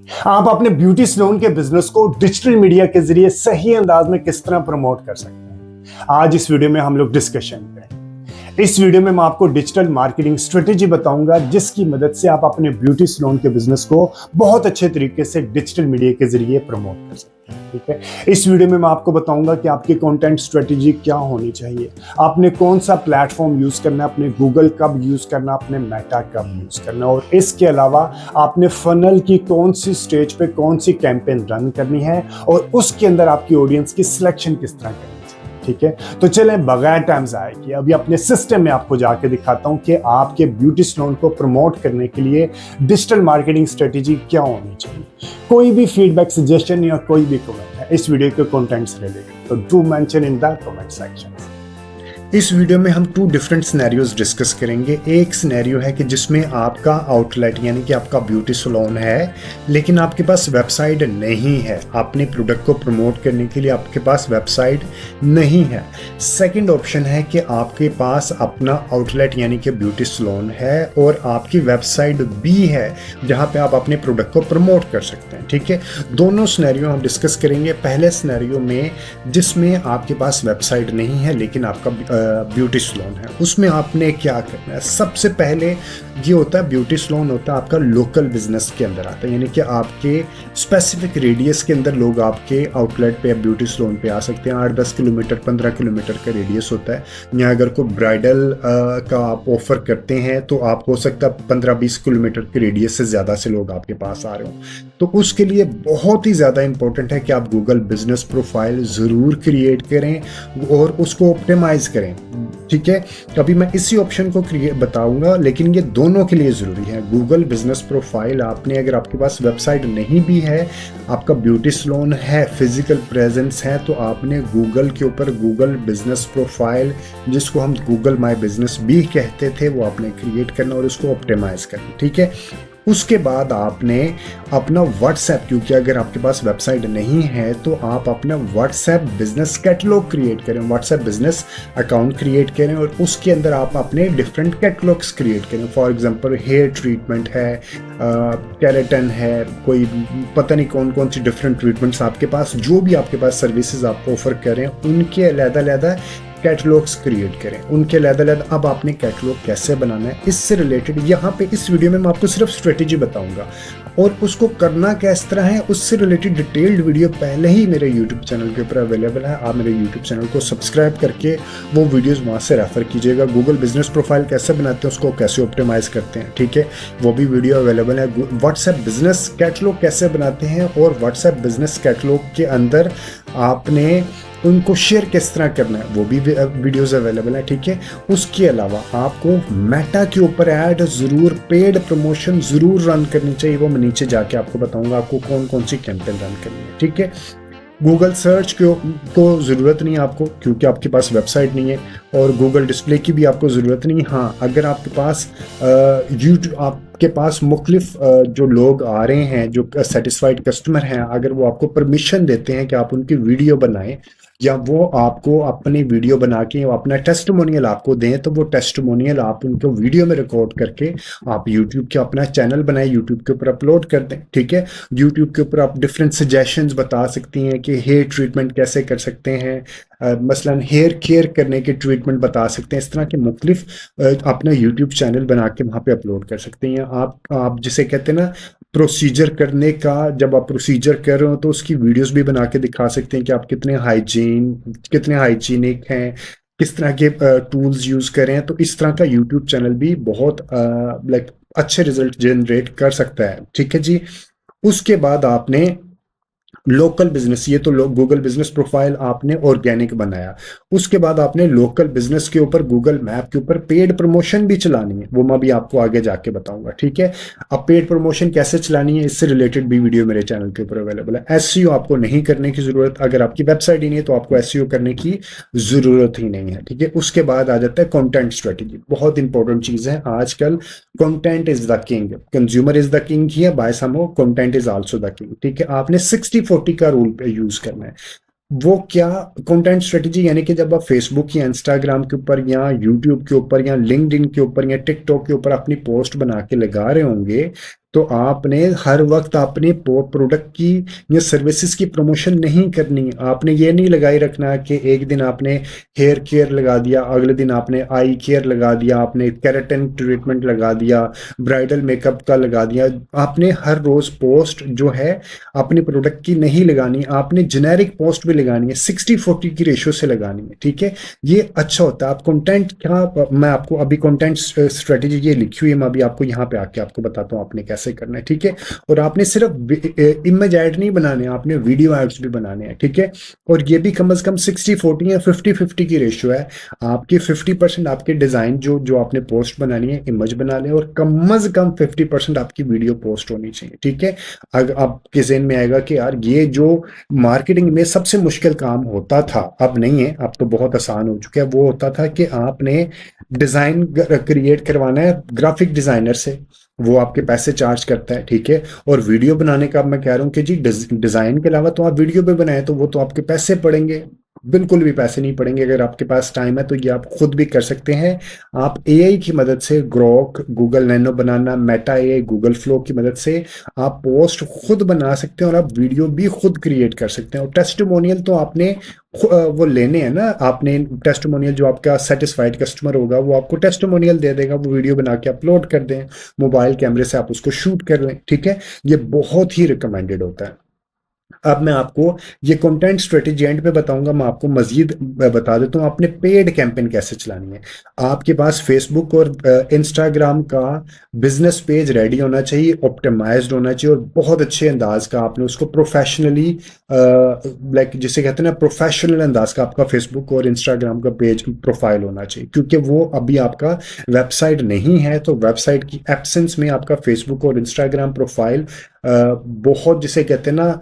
आप अपने beauty salon के बिजनेस को डिजिटल मीडिया के जरिए सही अंदाज में किस तरह प्रमोट कर सकते हैं, आज इस वीडियो में हम लोग डिस्कशन करेंगे। इस वीडियो में मैं आपको डिजिटल मार्केटिंग स्ट्रेटेजी बताऊंगा जिसकी मदद से आप अपने ब्यूटी सैलून के बिजनेस को बहुत अच्छे तरीके से डिजिटल मीडिया के जरिए प्रमोट कर सकते हैं। ठीक है, इस वीडियो में मैं आपको बताऊंगा कि आपकी कंटेंट स्ट्रेटेजी क्या होनी चाहिए, आपने कौन सा प्लेटफॉर्म यूज करना है, अपने गूगल कब यूज करना, अपने मेटा कब यूज करना, और इसके अलावा आपने फनल की कौन सी स्टेज पे कौन सी कैंपेन रन करनी है और उसके अंदर आपकी ऑडियंस की सिलेक्शन किस तरह करनी है। ठीक है, तो चलें बगैर टाइम ज़ाया किए अभी अपने सिस्टम में आपको जाके दिखाता हूं कि आपके ब्यूटी सैलून को प्रमोट करने के लिए डिजिटल मार्केटिंग स्ट्रेटेजी क्या होनी चाहिए। कोई भी फीडबैक, सजेशन या कोई भी कमेंट है इस वीडियो के कंटेंट से रिलेटेड तो do mention in the comment section. इस वीडियो में हम 2 डिफरेंट सिनेरियोज डिस्कस करेंगे। एक सिनेरियो है कि जिसमें आपका आउटलेट यानी कि आपका ब्यूटी सैलून है लेकिन आपके पास वेबसाइट नहीं है, अपने प्रोडक्ट को प्रमोट करने के लिए आपके पास वेबसाइट नहीं है। सेकंड ऑप्शन है कि आपके पास अपना आउटलेट यानी कि ब्यूटी सैलून है और आपकी वेबसाइट भी है जहां पे आप अपने प्रोडक्ट को प्रमोट कर सकते हैं। ठीक है, दोनों सिनेरियो हम डिस्कस करेंगे। पहले सिनेरियो में जिसमें आपके पास वेबसाइट नहीं है लेकिन आपका ब्यूटी सैलून है, उसमें आपने क्या करना है। सबसे पहले ये होता है, ब्यूटी सैलून होता है आपका लोकल बिजनेस के अंदर आता है, यानी कि आपके स्पेसिफिक रेडियस के अंदर लोग आपके आउटलेट पे या ब्यूटी सैलून पे आ सकते हैं। 8-10 किलोमीटर 15 किलोमीटर का रेडियस होता है। यहाँ अगर कोई ब्राइडल का आप ऑफर करते हैं तो आप हो सकता है 15-20 किलोमीटर के रेडियस से ज़्यादा से लोग आपके पास आ रहे हो। तो उसके लिए बहुत ही ज़्यादा इंपॉर्टेंट है कि आप गूगल बिजनेस प्रोफाइल ज़रूर क्रिएट करें और उसको ऑप्टिमाइज करें। ठीक है, अभी मैं इसी ऑप्शन को बताऊंगा लेकिन ये दोनों के लिए ज़रूरी है। गूगल बिजनेस प्रोफाइल आपने, अगर आपके पास वेबसाइट नहीं भी है, आपका ब्यूटी सैलून है, फिजिकल प्रेजेंस है, तो आपने गूगल के ऊपर गूगल बिजनेस प्रोफाइल, जिसको हम गूगल माई बिजनेस भी कहते थे, वो आपने क्रिएट करना और उसको ऑप्टिमाइज करना। ठीक है, उसके बाद आपने अपना व्हाट्सएप, क्योंकि अगर आपके पास वेबसाइट नहीं है तो आप अपना व्हाट्सएप बिजनेस कैटलॉग क्रिएट करें, व्हाट्सएप बिजनेस अकाउंट क्रिएट करें और उसके अंदर आप अपने डिफरेंट कैटलॉग्स क्रिएट करें। फॉर एग्जांपल हेयर ट्रीटमेंट है, केराटिन है, कोई पता नहीं कौन कौन सी डिफरेंट ट्रीटमेंट्स आपके पास, जो भी आपके पास सर्विसेज आप ऑफर करें उनके अलग-अलग कैटलॉग्स क्रिएट करें, उनके अलग-अलग। अब आपने कैटलॉग कैसे बनाना है इससे रिलेटेड यहाँ पे इस वीडियो में मैं आपको सिर्फ स्ट्रेटेजी बताऊंगा और उसको करना किस तरह है उससे रिलेटेड डिटेल्ड वीडियो पहले ही मेरे यूट्यूब चैनल के ऊपर अवेलेबल है। आप मेरे यूट्यूब चैनल को सब्सक्राइब करके वो वीडियोस वहाँ से रेफर कीजिएगा। गूगल बिजनेस प्रोफाइल कैसे बनाते हैं, उसको कैसे ऑप्टिमाइज करते हैं, ठीक है, वो भी वीडियो अवेलेबल है। व्हाट्सएप बिजनेस कैटलॉग कैसे बनाते हैं और व्हाट्सएप बिजनेस कैटलॉग के अंदर आपने उनको शेयर किस तरह करना है, वो भी वीडियोस अवेलेबल है। ठीक है, उसके अलावा आपको मेटा के ऊपर ऐड ज़रूर, पेड प्रमोशन ज़रूर रन करनी चाहिए। वो मैं नीचे जाके आपको बताऊंगा आपको कौन कौन सी कैंपेन रन करनी है। ठीक है, गूगल सर्च को ज़रूरत नहीं है आपको क्योंकि आपके पास वेबसाइट नहीं है और गूगल डिस्प्ले की भी आपको ज़रूरत नहीं है। हाँ, अगर आपके पास यूट्यूब, आपके पास मुख्तलिफ जो लोग आ रहे हैं, जो सेटिस्फाइड कस्टमर हैं, अगर वो आपको परमिशन देते हैं कि आप उनकी वीडियो बनाएं या वो आपको अपनी वीडियो बना के अपना टेस्टिमोनियल आपको दें, तो वो टेस्टिमोनियल आप उनको वीडियो में रिकॉर्ड करके आप यूट्यूब के अपना चैनल बनाएं, यूट्यूब के ऊपर अपलोड कर दें। ठीक है, यूट्यूब के ऊपर आप डिफरेंट सजेशंस बता सकती हैं कि हेयर ट्रीटमेंट कैसे कर सकते हैं, मसलन हेयर केयर करने के ट्रीटमेंट बता सकते हैं। इस तरह के मुख्तलिफ अपना यूट्यूब चैनल बना के वहाँ पे अपलोड कर सकते हैं। आप जिसे कहते हैं ना प्रोसीजर करने का, जब आप प्रोसीजर कर रहे हो तो उसकी वीडियोस भी बना के दिखा सकते हैं कि आप कितने हाइजीनिक हैं, किस तरह के टूल्स यूज़ करें। तो इस तरह का यूट्यूब चैनल भी बहुत अच्छे रिजल्ट जनरेट कर सकता है। ठीक है जी, उसके बाद आपने लोकल बिजनेस, ये तो गूगल बिजनेस प्रोफाइल आपने ऑर्गेनिक बनाया। उसके बाद आपने लोकल बिजनेस के ऊपर गूगल मैप के ऊपर पेड प्रमोशन भी चलानी है, वो मैं भी आपको आगे जाके बताऊंगा। ठीक है, अब पेड प्रमोशन कैसे चलानी है इससे रिलेटेड भी वीडियो मेरे चैनल के ऊपर अवेलेबल है। एसईओ आपको नहीं करने की जरूरत, अगर आपकी वेबसाइट ही नहीं है तो आपको एसईओ करने की जरूरत ही नहीं है। ठीक है, उसके बाद आ जाता है कंटेंट स्ट्रेटेजी, बहुत इंपॉर्टेंट चीज है आजकल। Content is the king, consumer is the king here, by some content is also the king. ठीक है, आपने 60-40 का रूल पे यूज करना है। वो क्या कंटेंट स्ट्रेटजी, यानी कि जब आप फेसबुक या इंस्टाग्राम के ऊपर या यूट्यूब के ऊपर या लिंक्डइन के ऊपर या टिकटॉक के ऊपर अपनी पोस्ट बना के लगा रहे होंगे तो आपने हर वक्त आपने प्रोडक्ट की या सर्विसेज की प्रमोशन नहीं करनी। आपने ये नहीं लगाई रखना कि एक दिन आपने हेयर केयर लगा दिया, अगले दिन आपने आई केयर लगा दिया, आपने केराटिन ट्रीटमेंट लगा दिया, ब्राइडल मेकअप का लगा दिया। आपने हर रोज पोस्ट जो है अपने प्रोडक्ट की नहीं लगानी, आपने जेनेरिक पोस्ट भी लगानी है, 60-40 की रेशियो से लगानी है, ठीक है। ये अच्छा होता है। आप कंटेंट क्या, मैं आपको अभी कंटेंट स्ट्रेटेजी ये लिखी हुई है, मैं अभी आपको यहाँ पे आके आपको बताता हूँ आपने कैसे करना है, ठीक है। और आपने सिर्फ इमेज ऐड नहीं बनाने, आपने वीडियो एड्स भी बनाने हैं, ठीक है। और ये भी कम से कम 60-40 या 50-50 की रेशियो है। आपकी 50% आपके डिजाइन जो जो आपने पोस्ट बनानी है इमेज बना लें, और कम से कम 50% आपकी वीडियो पोस्ट होनी चाहिए, ठीक है। अगर आपके ज़हन में आएगा कि यार ये जो मार्केटिंग में सबसे मुश्किल काम होता था, अब नहीं है, अब तो बहुत आसान हो चुका है। वो होता था कि आपने डिजाइन क्रिएट करवाना है ग्राफिक डिजाइनर से, वो आपके पैसे चार्ज करता है, ठीक है। और वीडियो बनाने का मैं कह रहा हूँ कि जी डिजाइन के अलावा तो आप वीडियो भी बनाए तो वो तो आपके पैसे पड़ेंगे, बिल्कुल भी पैसे नहीं पड़ेंगे। अगर आपके पास टाइम है तो ये आप खुद भी कर सकते हैं। आप एआई की मदद से, ग्रोक, गूगल नैनो बनाना, मेटा एआई, गूगल फ्लो की मदद से आप पोस्ट खुद बना सकते हैं और आप वीडियो भी खुद क्रिएट कर सकते हैं। और टेस्टिमोनियल तो आपने वो लेने हैं ना, आपने टेस्टिमोनियल, जो आपका सेटिस्फाइड कस्टमर होगा वो आपको टेस्टिमोनियल दे देगा, वो वीडियो बना के अपलोड कर दें, मोबाइल कैमरे से आप उसको शूट कर लें, ठीक है। ये बहुत ही रिकमेंडेड होता है। अब मैं आपको ये कंटेंट स्ट्रेटेजी एंड पे बताऊंगा, मैं आपको मजीद बता देता हूँ आपने पेड कैंपेन कैसे चलानी है। आपके पास फेसबुक और इंस्टाग्राम का बिजनेस पेज रेडी होना चाहिए, ऑप्टिमाइज्ड होना चाहिए, और बहुत अच्छे अंदाज का आपने उसको प्रोफेशनली, लाइक जिसे कहते हैं ना, प्रोफेशनल अंदाज का आपका फेसबुक और इंस्टाग्राम का पेज प्रोफाइल होना चाहिए। क्योंकि वो अभी आपका वेबसाइट नहीं है, तो वेबसाइट की एब्सेंस में आपका फेसबुक और इंस्टाग्राम प्रोफाइल बहुत, जिसे कहते हैं ना,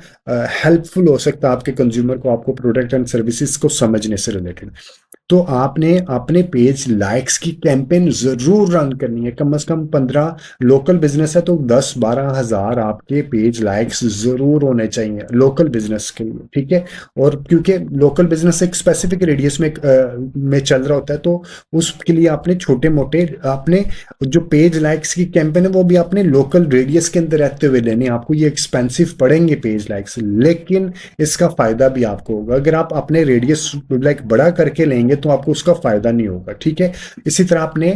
हेल्पफुल हो सकता है आपके कंज्यूमर को, आपको प्रोडक्ट एंड सर्विसेज को समझने से रिलेटेड। तो आपने अपने पेज लाइक्स की कैंपेन जरूर रन करनी है, कम से कम 15, लोकल बिजनेस है तो 10-12 हज़ार आपके पेज लाइक्स जरूर होने चाहिए लोकल बिजनेस के लिए, ठीक है। और क्योंकि लोकल बिजनेस एक स्पेसिफिक रेडियस में चल रहा होता है, तो उसके लिए आपने छोटे मोटे, आपने जो पेज लाइक्स की कैंपेन है वो भी आपने लोकल रेडियस के अंदर रहते हुए लेने। आपको ये एक्सपेंसिव पड़ेंगे पेज लाइक्स, लेकिन इसका फायदा भी आपको होगा। अगर आप अपने रेडियस लाइक बड़ा करके लेंगे तो आपको उसका फायदा नहीं होगा, ठीक है। इसी तरह आपने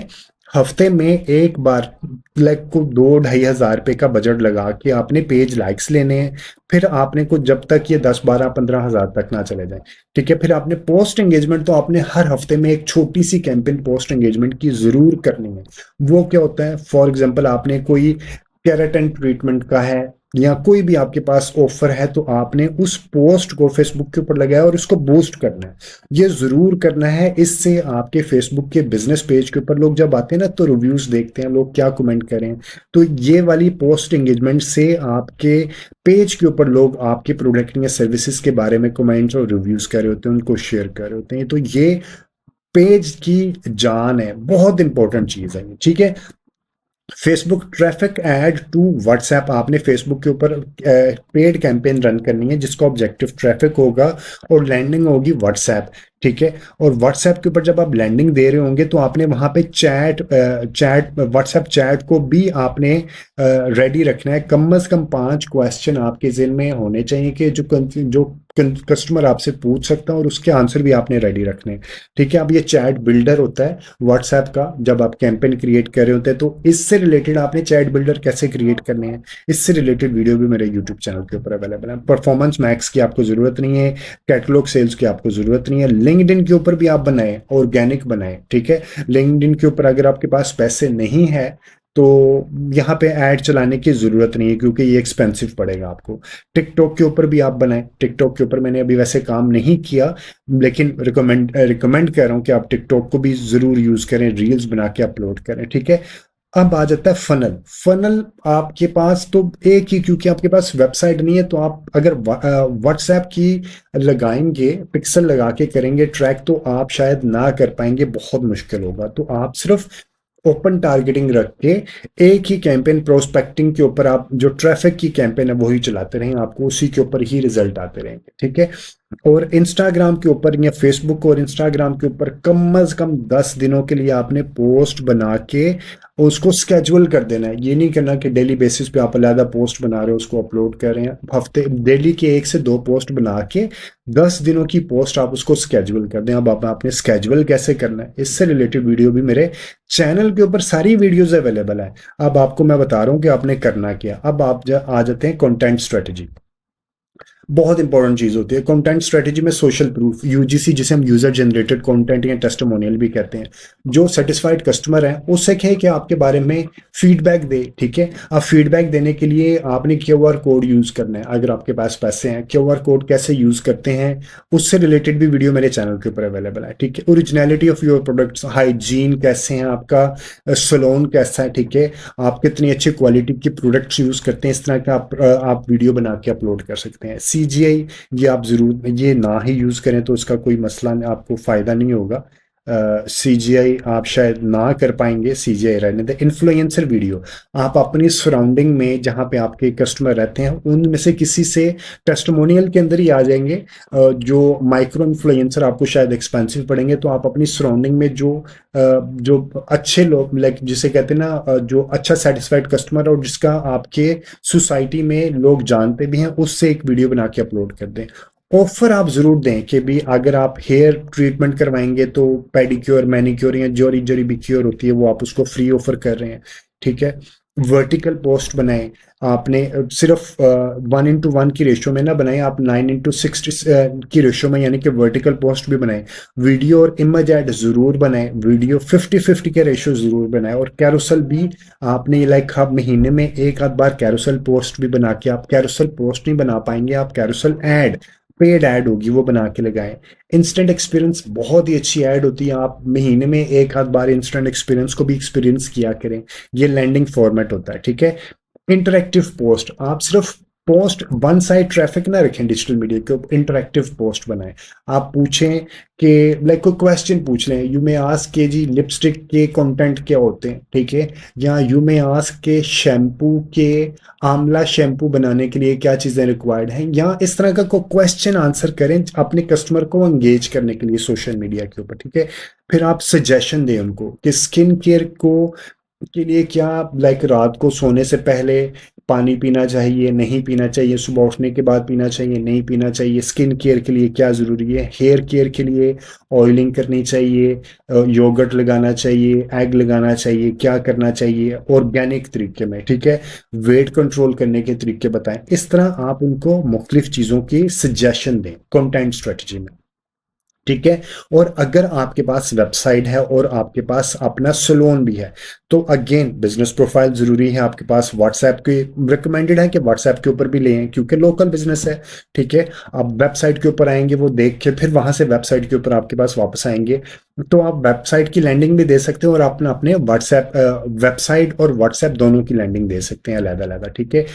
हफ्ते में एक बार लाइक को 2-2.5 हज़ार रुपये का बजट लगा के आपने पेज लाइक्स लेने हैं। फिर आपने को जब तक ये 10-12-15 हज़ार तक ना चले जाए, ठीक है। फिर आपने पोस्ट एंगेजमेंट, तो आपने हर हफ्ते में एक छोटी सी कैंपेन पोस्ट एंगेजमेंट की जरूर करनी है। वो क्या होता है, फॉर एग्जाम्पल आपने कोई केराटिन ट्रीटमेंट का है या कोई भी आपके पास ऑफर है, तो आपने उस पोस्ट को फेसबुक के ऊपर लगाया और इसको बूस्ट करना है, ये जरूर करना है। इससे आपके फेसबुक के बिजनेस पेज के ऊपर लोग जब आते हैं ना, तो रिव्यूज देखते हैं लोग क्या कमेंट करें। तो ये वाली पोस्ट एंगेजमेंट से आपके पेज के ऊपर लोग आपके प्रोडक्ट या सर्विसेज के बारे में कमेंट्स और रिव्यूज कर रहे होते हैं, उनको शेयर कर रहे होते हैं। तो ये पेज की जान है, बहुत इंपॉर्टेंट चीज है, ठीक है। Facebook traffic add to WhatsApp, आपने फेसबुक के ऊपर पेड कैंपेन रन करनी है जिसका ऑब्जेक्टिव ट्रैफिक होगा और लैंडिंग होगी व्हाट्सएप, ठीक है। और व्हाट्सएप के ऊपर जब आप लैंडिंग दे रहे होंगे तो आपने वहां पे व्हाट्सएप चैट को भी आपने रेडी रखना है। कम से कम 5 क्वेश्चन आपके ज़हन में होने चाहिए कि जो कस्टमर आपसे पूछ सकता है, और उसके आंसर भी आपने रेडी रखने हैं, ठीक है। अब ये चैट बिल्डर होता है व्हाट्सएप का, जब आप कैंपेन क्रिएट कर रहे होते हैं तो इससे रिलेटेड आपने चैट बिल्डर कैसे क्रिएट करने हैं, इससे रिलेटेड वीडियो भी मेरे यूट्यूब चैनल के ऊपर अवेलेबल है। परफॉर्मेंस मैक्स की आपको जरूरत नहीं है, कैटलॉग सेल्स की आपको जरूरत नहीं है। लिंक्डइन के ऊपर भी आप बनाए, ऑर्गेनिक बनाए, ठीक है। लिंक्डइन के ऊपर अगर आपके पास पैसे नहीं है तो यहाँ पे ऐड चलाने की जरूरत नहीं है, क्योंकि ये एक्सपेंसिव पड़ेगा आपको। टिकटॉक के ऊपर भी आप बनाएं, टिकटॉक के ऊपर मैंने अभी वैसे काम नहीं किया, लेकिन रिकमेंड कर रहा हूँ कि आप टिकटॉक को भी जरूर यूज करें, रील्स बना के अपलोड करें, ठीक है। अब आ जाता है फनल। फनल आपके पास तो एक ही, क्योंकि आपके पास वेबसाइट नहीं है, तो आप अगर व्हाट्सएप की लगाएंगे, पिक्सल लगा के करेंगे ट्रैक, तो आप शायद ना कर पाएंगे, बहुत मुश्किल होगा। तो आप सिर्फ ओपन टारगेटिंग रख के एक ही कैंपेन प्रोस्पेक्टिंग के ऊपर, आप जो ट्रैफिक की कैंपेन है वही चलाते रहें, आपको उसी के ऊपर ही रिजल्ट आते रहेंगे, ठीक है। और इंस्टाग्राम के ऊपर या फेसबुक और इंस्टाग्राम के ऊपर कम अज कम 10 दिनों के लिए आपने पोस्ट बना के उसको स्केड्यूल कर देना है। ये नहीं करना कि डेली बेसिस पे आप अलग पोस्ट बना रहे हो उसको अपलोड कर रहे हैं। हफ्ते डेली के 1 से 2 पोस्ट बना के 10 दिनों की पोस्ट आप उसको स्केड्यूल कर दें। अब आप आपने स्केड्यूल कैसे करना है इससे रिलेटेड वीडियो भी मेरे चैनल के ऊपर सारी वीडियोज अवेलेबल है। अब आपको मैं बता रहा हूँ कि आपने करना क्या। अब आप आ जाते हैं कंटेंट स्ट्रेटेजी। बहुत इंपॉर्टेंट चीज होती है कंटेंट स्ट्रेटेजी में। सोशल प्रूफ, यूजीसी, जिसे हम यूजर जनरेटेड कंटेंट या टेस्टिमोनियल भी कहते हैं। जो सेटिस्फाइड कस्टमर है उससे कहे कि आपके बारे में फीडबैक दे, ठीक है। अब फीडबैक देने के लिए आपने क्यूआर कोड यूज करना है। अगर आपके पास पैसे हैं, क्यूआर कोड कैसे यूज करते हैं उससे रिलेटेड भी वीडियो मेरे चैनल के ऊपर अवेलेबल है, ठीक है। Originality of your products, hygiene कैसे हैं आपका, सलोन कैसा है, ठीक है। आप कितनी अच्छी क्वालिटी के प्रोडक्ट्स यूज करते हैं, इस तरह का आप वीडियो बना के अपलोड कर सकते हैं। सीजीआई ये आप जरूर ये ना ही यूज करें तो उसका कोई मसला नहीं, आपको फायदा नहीं होगा। सीजीआई आप शायद ना कर पाएंगे, सीजीआई रहने दें। इन्फ्लुएंसर वीडियो, आप अपनी सराउंडिंग में जहां पे आपके कस्टमर रहते हैं उनमें से किसी से टेस्टिमोनियल के अंदर ही आ जाएंगे। जो माइक्रो इन्फ्लुएंसर आपको शायद एक्सपेंसिव पड़ेंगे, तो आप अपनी सराउंडिंग में जो अच्छे लोग, लाइक जिसे कहते हैं ना, जो अच्छा सेटिस्फाइड कस्टमर और जिसका आपके सोसाइटी में लोग जानते भी हैं, उससे एक वीडियो बना के अपलोड कर दें। ऑफर आप जरूर दें कि भी अगर आप हेयर ट्रीटमेंट करवाएंगे तो पेडिक्योर, मैनिक्योर या जोरी जोरी भी क्योर होती है वो आप उसको फ्री ऑफर कर रहे हैं, ठीक है। वर्टिकल पोस्ट बनाएं। आपने सिर्फ 1:1 की रेशियो में ना बनाएं, आप 9:6 की रेशियो में, यानी कि वर्टिकल पोस्ट भी बनाएं। वीडियो और इमेज ऐड जरूर बनाएं। वीडियो 50-50 के रेशियो जरूर बनाएं। और कैरोसल भी आपने, लाइक आप महीने में एक आध बार कैरोसल पोस्ट भी बना के, आप कैरोसल पोस्ट नहीं बना पाएंगे, आप कैरोसल ऐड, पेड ऐड होगी वो बना के लगाएं। इंस्टेंट एक्सपीरियंस बहुत ही अच्छी ऐड होती है, आप महीने में एक आध बार इंस्टेंट एक्सपीरियंस को भी एक्सपीरियंस किया करें। ये लैंडिंग फॉर्मेट होता है, ठीक है। इंटरेक्टिव पोस्ट, आप सिर्फ पोस्ट वन साइड ट्रैफिक ना रखें डिजिटल मीडिया के, इंटरेक्टिव पोस्ट बनाएं। आप पूछें कि लाइक कोई क्वेश्चन पूछ लें, यू मे आस्क के जी लिपस्टिक के कंटेंट क्या होते हैं, ठीक है। या यू मे आस्क के शैम्पू के, आंवला शैम्पू बनाने के लिए क्या चीजें रिक्वायर्ड हैं, या इस तरह का कोई क्वेश्चन आंसर करें अपने कस्टमर को एंगेज करने के लिए सोशल मीडिया के ऊपर, ठीक है। फिर आप सजेशन दें उनको कि स्किन केयर को के लिए क्या, लाइक रात को सोने से पहले पानी पीना चाहिए, नहीं पीना चाहिए, सुबह उठने के बाद पीना चाहिए, नहीं पीना चाहिए, स्किन केयर के लिए क्या ज़रूरी है, हेयर केयर के लिए ऑयलिंग करनी चाहिए, योगर्ट लगाना चाहिए, एग लगाना चाहिए, क्या करना चाहिए ऑर्गेनिक तरीके में, ठीक है। वेट कंट्रोल करने के तरीके बताएं। इस तरह आप उनको मुख्तलिफ चीज़ों की सजेशन दें कंटेंट स्ट्रेटजी में, ठीक है। और अगर आपके पास वेबसाइट है और आपके पास अपना सैलून भी है तो अगेन बिजनेस प्रोफाइल जरूरी है आपके पास। व्हाट्सएप के रिकमेंडेड है कि व्हाट्सएप के ऊपर भी लें क्योंकि लोकल बिजनेस है, ठीक है। आप वेबसाइट के ऊपर आएंगे, वो देख के फिर वहां से वेबसाइट के ऊपर आपके पास वापस आएंगे, तो आप वेबसाइट की लैंडिंग भी दे सकते हो और अपना अपने व्हाट्सएप वेबसाइट और व्हाट्सएप दोनों की लैंडिंग दे सकते हैं अलग-अलग, ठीक है।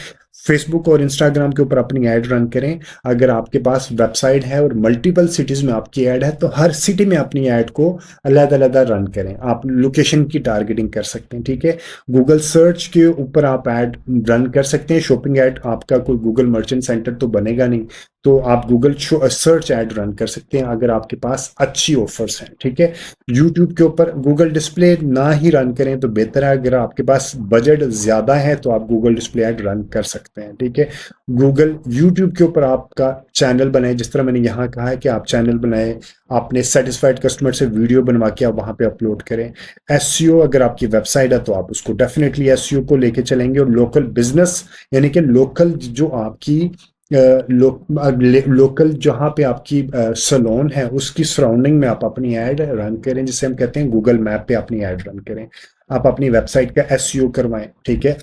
फेसबुक और इंस्टाग्राम के ऊपर अपनी ऐड रन करें। अगर आपके पास वेबसाइट है और मल्टीपल सिटीज में आपकी ऐड है तो हर सिटी में अपनी ऐड को अलग-अलग रन करें। आप लोकेशन की टारगेटिंग कर सकते हैं, ठीक है। गूगल सर्च के ऊपर आप ऐड रन कर सकते हैं, शॉपिंग ऐड। आपका कोई गूगल मर्चेंट सेंटर तो बनेगा नहीं, तो आप गूगल सर्च ऐड रन कर सकते हैं अगर आपके पास अच्छी ऑफर्स हैं, ठीक है। यूट्यूब के ऊपर गूगल डिस्प्ले ना ही रन करें तो बेहतर है। अगर आपके पास बजट ज्यादा है तो आप गूगल डिस्प्ले ऐड रन कर सकते हैं, ठीक है। गूगल यूट्यूब के ऊपर आपका चैनल बनाए, जिस तरह मैंने यहाँ कहा है कि आप चैनल बनाए, आपने सेटिस्फाइड कस्टमर से वीडियो बनवा के आप वहां पे अपलोड करें। एसईओ, अगर आपकी वेबसाइट है तो आप उसको डेफिनेटली एसईओ को लेके चलेंगे। और लोकल बिजनेस यानी कि लोकल जो आपकी लोकल जहां पे आपकी सलोन है उसकी सराउंडिंग में आप अपनी ऐड रन करें, जिसे हम कहते हैं गूगल मैप पे अपनी ऐड रन करें। आप अपनी वेबसाइट का एसईओ करवाएं, ठीक है।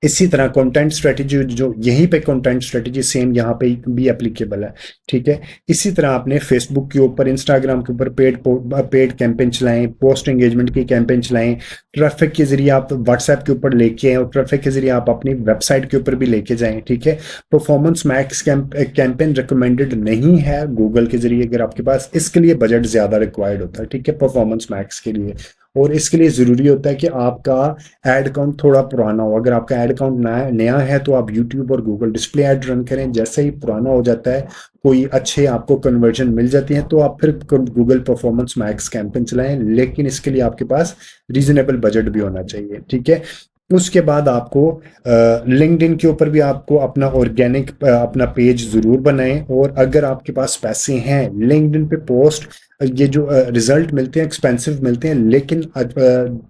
इसी तरह कंटेंट स्ट्रेटजी, जो यहीं पे कंटेंट स्ट्रेटजी सेम यहाँ पे भी एप्लीकेबल है, ठीक है। इसी तरह आपने फेसबुक के ऊपर, इंस्टाग्राम के ऊपर पेड कैंपेन चलाएं, पोस्ट एंगेजमेंट की कैंपेन चलाएं, ट्रैफिक के जरिए आप व्हाट्सएप के ऊपर लेके आए और ट्रैफिक के जरिए आप अपनी वेबसाइट के ऊपर भी लेके जाएं, ठीक है। परफॉर्मेंस मैक्स कैंपेन रिकमेंडेड नहीं है गूगल के जरिए अगर आपके पास, इसके लिए बजट ज्यादा रिक्वायर्ड होता है, ठीक है, परफॉर्मेंस मैक्स के लिए। और इसके लिए ज़रूरी होता है कि आपका एड अकाउंट थोड़ा पुराना हो। अगर आपका एड अकाउंट नया है तो आप यूट्यूब और गूगल डिस्प्ले ऐड रन करें। जैसे ही पुराना हो जाता है, कोई अच्छे आपको कन्वर्जन मिल जाती है, तो आप फिर गूगल परफॉर्मेंस मैक्स कैंपेन चलाएं, लेकिन इसके लिए आपके पास रीजनेबल बजट भी होना चाहिए, ठीक है। उसके बाद आपको लिंक्डइन के ऊपर भी आपको अपना ऑर्गेनिक अपना पेज जरूर बनाएं। और अगर आपके पास पैसे हैं, लिंक्डइन पे पोस्ट, ये जो रिजल्ट मिलते हैं एक्सपेंसिव मिलते हैं, लेकिन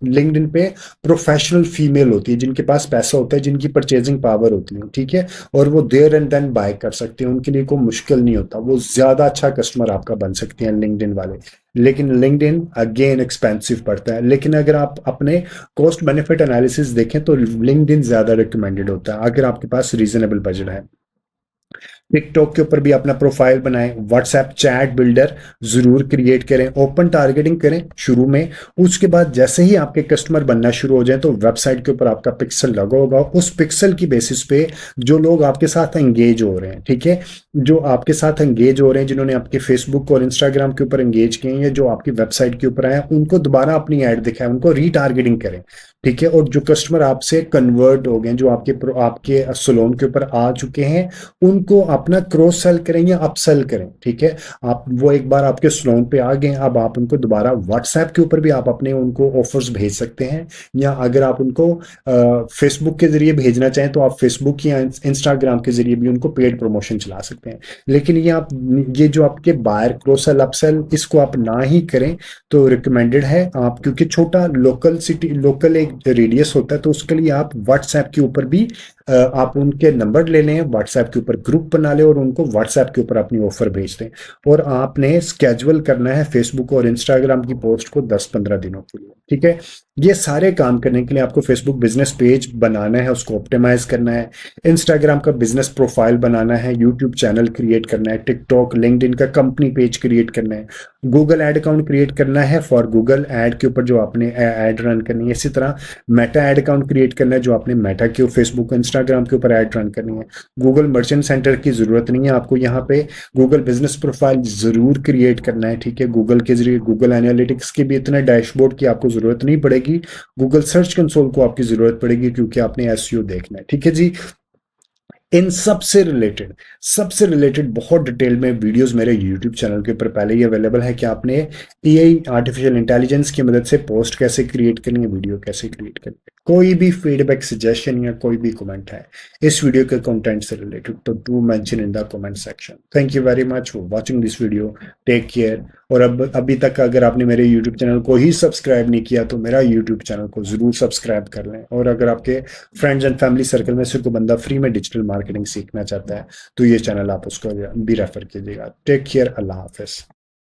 लिंक्डइन पे प्रोफेशनल फीमेल होती है जिनके पास पैसा होता है, जिनकी परचेजिंग पावर होती है, ठीक है, और वो देयर एंड देन बाय कर सकते हैं। उनके लिए कोई मुश्किल नहीं होता, वो ज्यादा अच्छा कस्टमर आपका बन सकते हैं लिंक्डइन वाले। लेकिन लिंक्डइन अगेन एक्सपेंसिव पड़ता है। लेकिन अगर आप अपने कॉस्ट बेनिफिट एनालिसिस देखें तो लिंक्डइन ज्यादा रिकमेंडेड होता है अगर आपके पास रीजनेबल बजट है। टिकटॉक के ऊपर भी अपना प्रोफाइल बनाएं। व्हाट्सएप चैट बिल्डर जरूर क्रिएट करें। ओपन टारगेटिंग करें शुरू में। उसके बाद जैसे ही आपके कस्टमर बनना शुरू हो जाए तो वेबसाइट के ऊपर आपका पिक्सल लगा होगा। उस पिक्सल की बेसिस पे जो लोग आपके साथ एंगेज हो रहे हैं, ठीक है, जो आपके साथ एंगेज हो रहे हैं, जिन्होंने आपके फेसबुक और इंस्टाग्राम के ऊपर एंगेज किए हैं, जो आपकी वेबसाइट के ऊपर आए हैं, उनको दोबारा अपनी ऐड दिखाएं, उनको रीटारगेटिंग करें, ठीक है। और जो कस्टमर आपसे कन्वर्ट हो गए, जो आपके सलोन के ऊपर आ चुके हैं, उनको अपना क्रॉस सेल करें या अपसेल करें, ठीक है। आप वो एक बार आपके सलोन पे आ गए, अब आप उनको दोबारा व्हाट्सएप के ऊपर भी आप अपने उनको ऑफर्स भेज सकते हैं, या अगर आप उनको फेसबुक के जरिए भेजना चाहें तो आप फेसबुक या इंस्टाग्राम के जरिए भी उनको पेड प्रमोशन चला सकते हैं। लेकिन ये जो आपके बायर क्रॉस सेल अपसेल, इसको आप ना ही करें तो रिकमेंडेड है आप, क्योंकि छोटा लोकल एक रेडियस होता है, तो उसके लिए आप व्हाट्सएप के ऊपर भी आप उनके नंबर ले लें, व्हाट्सएप के ऊपर ग्रुप बना लें और उनको व्हाट्सएप के ऊपर अपनी ऑफर भेज दें। और आपने स्केड्यूल करना है फेसबुक और इंस्टाग्राम की पोस्ट को 10-15 दिनों के लिए, ठीक है। ये सारे काम करने के लिए आपको फेसबुक बिजनेस पेज बनाना है, उसको ऑप्टिमाइज करना है, इंस्टाग्राम का बिजनेस प्रोफाइल बनाना है, यूट्यूब चैनल क्रिएट करना है, टिकटॉक लिंक्डइन का कंपनी पेज क्रिएट करना है, गूगल एड अकाउंट क्रिएट करना है फॉर गूगल एड के ऊपर जो आपने एड रन करनी है। इसी तरह मेटा एड अकाउंट क्रिएट करना है, जो आपने मेटा के फेसबुक इंस्टाग्राम के ऊपर ऐड रन करनी है। गूगल मर्चेंट सेंटर की जरूरत नहीं है आपको, यहाँ पे गूगल बिजनेस प्रोफाइल जरूर क्रिएट करना है, ठीक है। गूगल के जरिए गूगल एनालिटिक्स के भी इतने डैशबोर्ड की आपको जरूरत नहीं पड़ेगी, गूगल सर्च कंसोल को आपकी जरूरत पड़ेगी, क्योंकि आपने एसईओ देखना है, ठीक है जी। इन सबसे रिलेटेड बहुत डिटेल में वीडियोस मेरे यूट्यूब चैनल के ऊपर पहले ही अवेलेबल है कि आपने एआई आर्टिफिशियल इंटेलिजेंस की मदद से पोस्ट कैसे क्रिएट करनी है, वीडियो कैसे क्रिएट करनी है। कोई भी फीडबैक सजेशन या कोई भी कमेंट है इस वीडियो के कंटेंट से रिलेटेड तो do mention in the comment section. Thank you very much for watching this video. Take care. और अब अभी तक अगर आपने मेरे यूट्यूब चैनल को ही सब्सक्राइब नहीं किया तो मेरा यूट्यूब चैनल को जरूर सब्सक्राइब कर लें। और अगर आपके फ्रेंड्स एंड फैमिली सर्कल में से कोई बंदा फ्री में डिजिटल मार्केटिंग सीखना चाहता है तो ये चैनल आप उसको भी रेफर कीजिएगा। Take care. अल्लाह हाफिज।